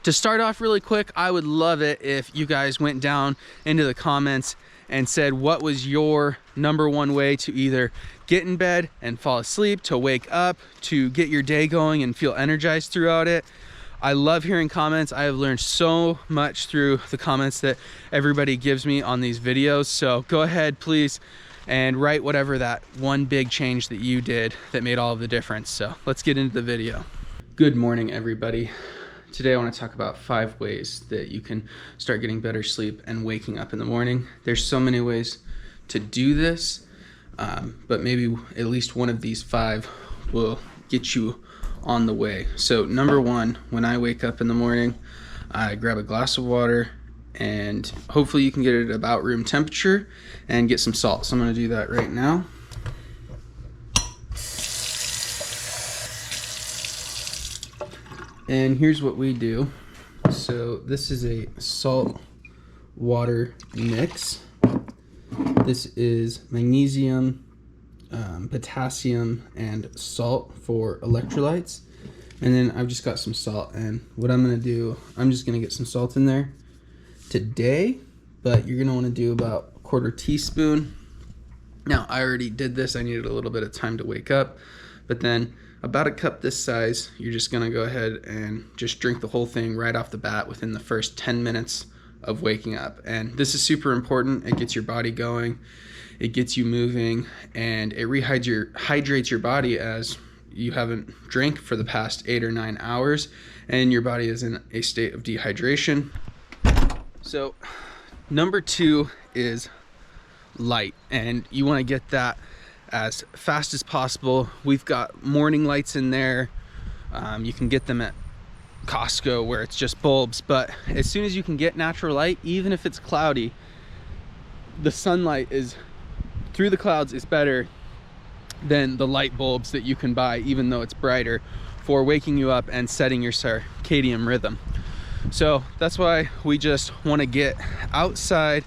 To start off really quick, I would love it if you guys went down into the comments and said what was your #1 way to either get in bed and fall asleep, to wake up, to get your day going and feel energized throughout it. I love hearing comments. I have learned so much through the comments that everybody gives me on these videos. So go ahead, please, and write whatever that one big change that you did that made all of the difference. So let's get into the video. Good morning, everybody. Today I want to talk about 5 ways that you can start getting better sleep and waking up in the morning. There's so many ways to do this, but maybe at least one of these 5 will get you on the way. So #1, when I wake up in the morning, I grab a glass of water, and hopefully you can get it at about room temperature, and get some salt. So I'm going to do that right now. And here's what we do. So this is a salt water mix. This is magnesium, potassium, and salt for electrolytes. And then I've just got some salt, and what I'm gonna do, I'm just gonna get some salt in there today, but you're gonna wanna do about a 1/4 teaspoon. Now, I already did this. I needed a little bit of time to wake up, but then about a cup this size, you're just gonna go ahead and just drink the whole thing right off the bat within the first 10 minutes of waking up. And this is super important. It gets your body going, it gets you moving, and it hydrates your body, as you haven't drank for the past 8 or 9 hours, and your body is in a state of dehydration. So #2 is light, and you wanna get that as fast as possible. We've got morning lights in there. You can get them at Costco where it's just bulbs, but as soon as you can get natural light, even if it's cloudy, the sunlight is through the clouds is better than the light bulbs that you can buy, even though it's brighter, for waking you up and setting your circadian rhythm. So that's why we just want to get outside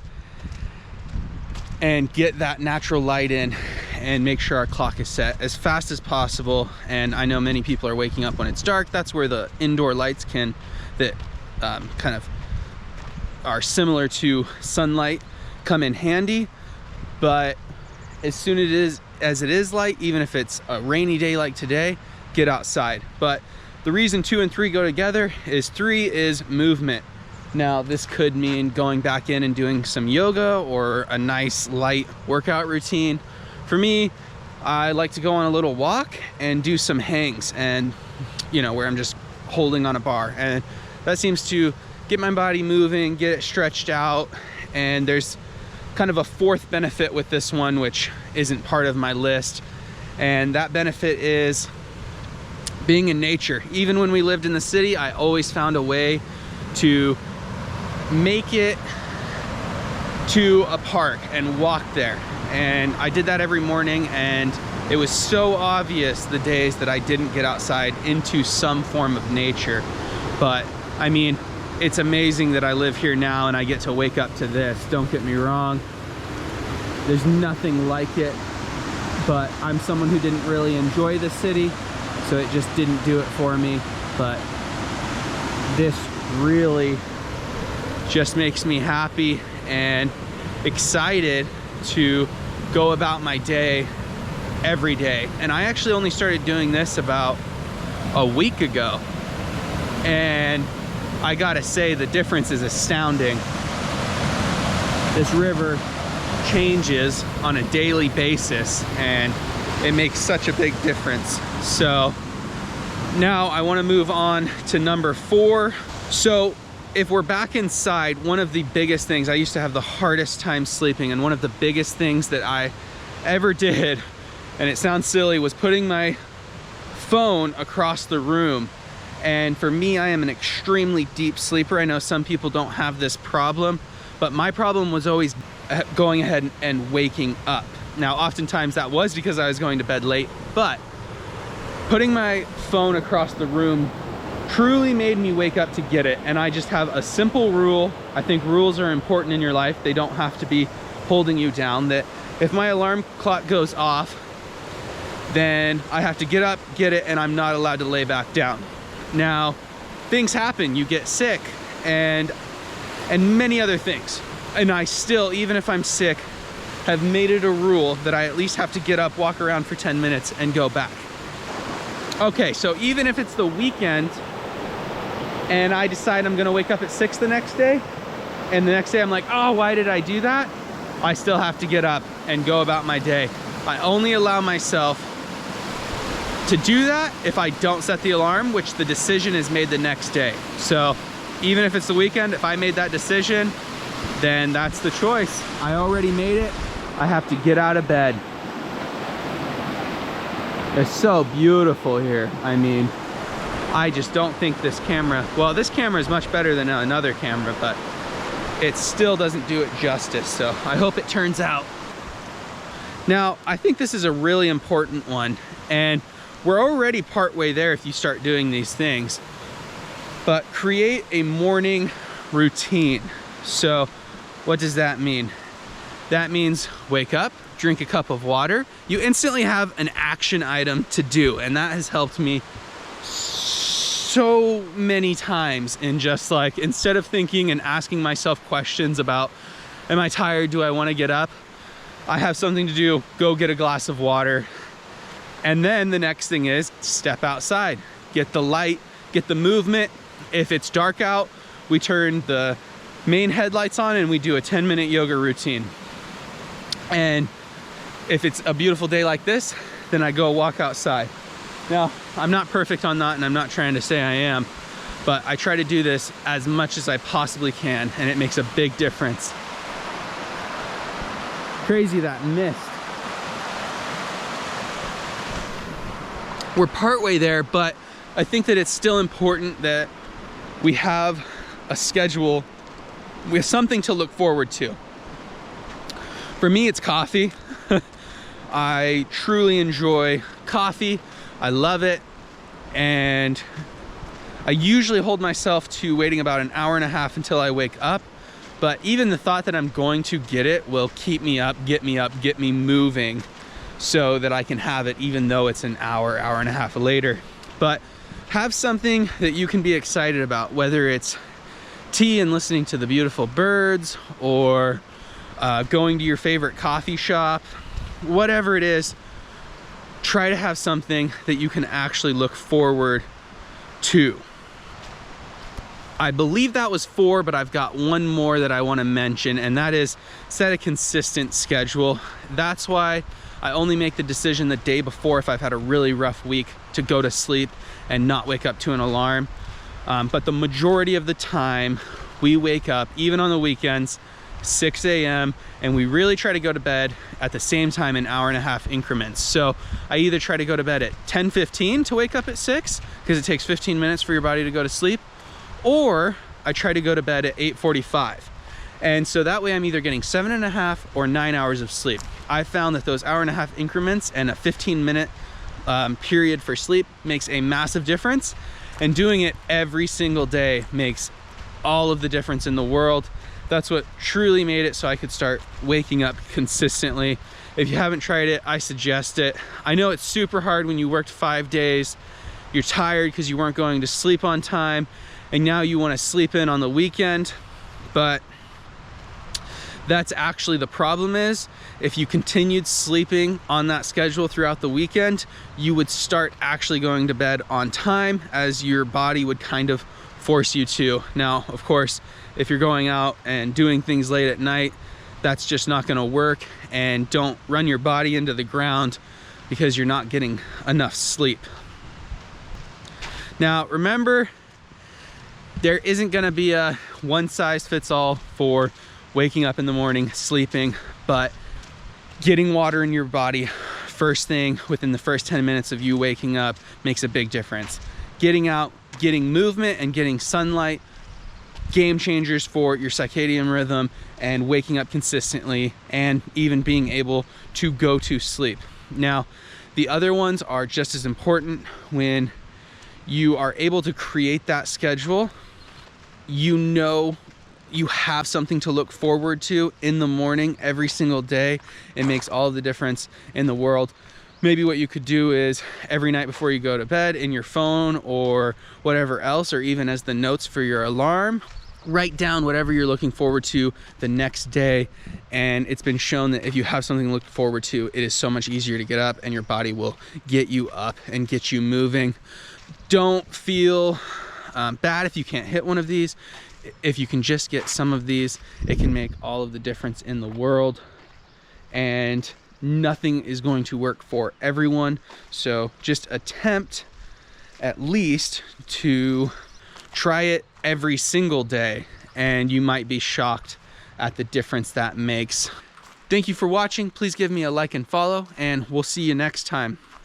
and get that natural light in and make sure our clock is set as fast as possible. And I know many people are waking up when it's dark. That's where the indoor lights kind of are similar to sunlight come in handy. But as soon as it is light, even if it's a rainy day like today, get outside. But the reason 2 and 3 go together is 3 is movement. Now, this could mean going back in and doing some yoga or a nice light workout routine. For me, I like to go on a little walk and do some hangs, and where I'm just holding on a bar, and that seems to get my body moving, get it stretched out. And there's kind of a 4th benefit with this one, which isn't part of my list, and that benefit is being in nature. Even when we lived in the city, I always found a way to make it to a park and walk there. And I did that every morning, and it was so obvious the days that I didn't get outside into some form of nature. But I mean, it's amazing that I live here now and I get to wake up to this. Don't get me wrong, there's nothing like it, but I'm someone who didn't really enjoy the city, so it just didn't do it for me. But this really just makes me happy and excited to go about my day every day. And I actually only started doing this about a week ago, and I gotta say the difference is astounding. This river changes on a daily basis, and it makes such a big difference. So now I want to move on to #4. So if we're back inside, one of the biggest things, I used to have the hardest time sleeping, and one of the biggest things that I ever did, and it sounds silly, was putting my phone across the room. And for me, I am an extremely deep sleeper. I know some people don't have this problem, but my problem was always going ahead and waking up. Now, oftentimes that was because I was going to bed late, but putting my phone across the room truly made me wake up to get it. And I just have a simple rule. I think rules are important in your life. They don't have to be holding you down. That if my alarm clock goes off, then I have to get up, get it, and I'm not allowed to lay back down. Now, things happen. You get sick and many other things. And I still, even if I'm sick, have made it a rule that I at least have to get up, walk around for 10 minutes and go back. Okay, so even if it's the weekend and I decide I'm gonna wake up at 6 the next day, and the next day I'm like, oh, why did I do that? I still have to get up and go about my day. I only allow myself to do that if I don't set the alarm, which the decision is made the next day. So even if it's the weekend, if I made that decision, then that's the choice. I already made it. I have to get out of bed. It's so beautiful here. I mean, I just don't think this camera, well, this camera is much better than another camera, but it still doesn't do it justice. So I hope it turns out. Now, I think this is a really important one, and we're already partway there if you start doing these things, but create a morning routine. So what does that mean? That means wake up, drink a cup of water. You instantly have an action item to do, and that has helped me so many times in just like, instead of thinking and asking myself questions about, am I tired? Do I want to get up? I have something to do, go get a glass of water. And then the next thing is step outside, get the light, get the movement. If it's dark out, we turn the main headlights on and we do a 10-minute yoga routine. And if it's a beautiful day like this, then I go walk outside. Now, I'm not perfect on that, and I'm not trying to say I am, but I try to do this as much as I possibly can, and it makes a big difference. Crazy, that mist. We're partway there, but I think that it's still important that we have a schedule with something to look forward to. For me, it's coffee. I truly enjoy coffee. I love it. And I usually hold myself to waiting about an hour and a half until I wake up. But even the thought that I'm going to get it will keep me up, get me moving so that I can have it even though it's an hour and a half later. But have something that you can be excited about, whether it's tea and listening to the beautiful birds, or going to your favorite coffee shop, whatever it is. Try to have something that you can actually look forward to. I believe that was 4, but I've got one more that I want to mention, and that is set a consistent schedule. That's why I only make the decision the day before if I've had a really rough week to go to sleep and not wake up to an alarm. But the majority of the time we wake up, even on the weekends, 6 a.m. and we really try to go to bed at the same time in hour and a half increments. So I either try to go to bed at 10:15 to wake up at 6 because it takes 15 minutes for your body to go to sleep, or I try to go to bed at 8:45. And so that way I'm either getting 7.5 or 9 hours of sleep. I found that those hour and a half increments and a 15-minute period for sleep makes a massive difference, and doing it every single day makes all of the difference in the world. That's what truly made it so I could start waking up consistently. If you haven't tried it, I suggest it. I know it's super hard when you worked 5 days, you're tired because you weren't going to sleep on time, and now you want to sleep in on the weekend, but that's actually the problem. Is if you continued sleeping on that schedule throughout the weekend, you would start actually going to bed on time, as your body would kind of force you to. Now, of course, if you're going out and doing things late at night, that's just not going to work, and don't run your body into the ground because you're not getting enough sleep. Now, remember, there isn't going to be a one-size-fits-all for waking up in the morning, sleeping, but getting water in your body first thing within the first 10 minutes of you waking up makes a big difference. Getting out, getting movement, and getting sunlight, game changers for your circadian rhythm and waking up consistently, and even being able to go to sleep. Now, the other ones are just as important. When you are able to create that schedule, you know you have something to look forward to in the morning every single day. It makes all the difference in the world. maybe what you could do is every night before you go to bed in your phone or whatever else, or even as the notes for your alarm, write down whatever you're looking forward to the next day. And it's been shown that if you have something to look forward to, it is so much easier to get up, and your body will get you up and get you moving. Don't feel bad if you can't hit one of these. If you can just get some of these, it can make all of the difference in the world. And nothing is going to work for everyone, so just attempt at least to try it every single day, and you might be shocked at the difference that makes. Thank you for watching. Please give me a like and follow, and we'll see you next time.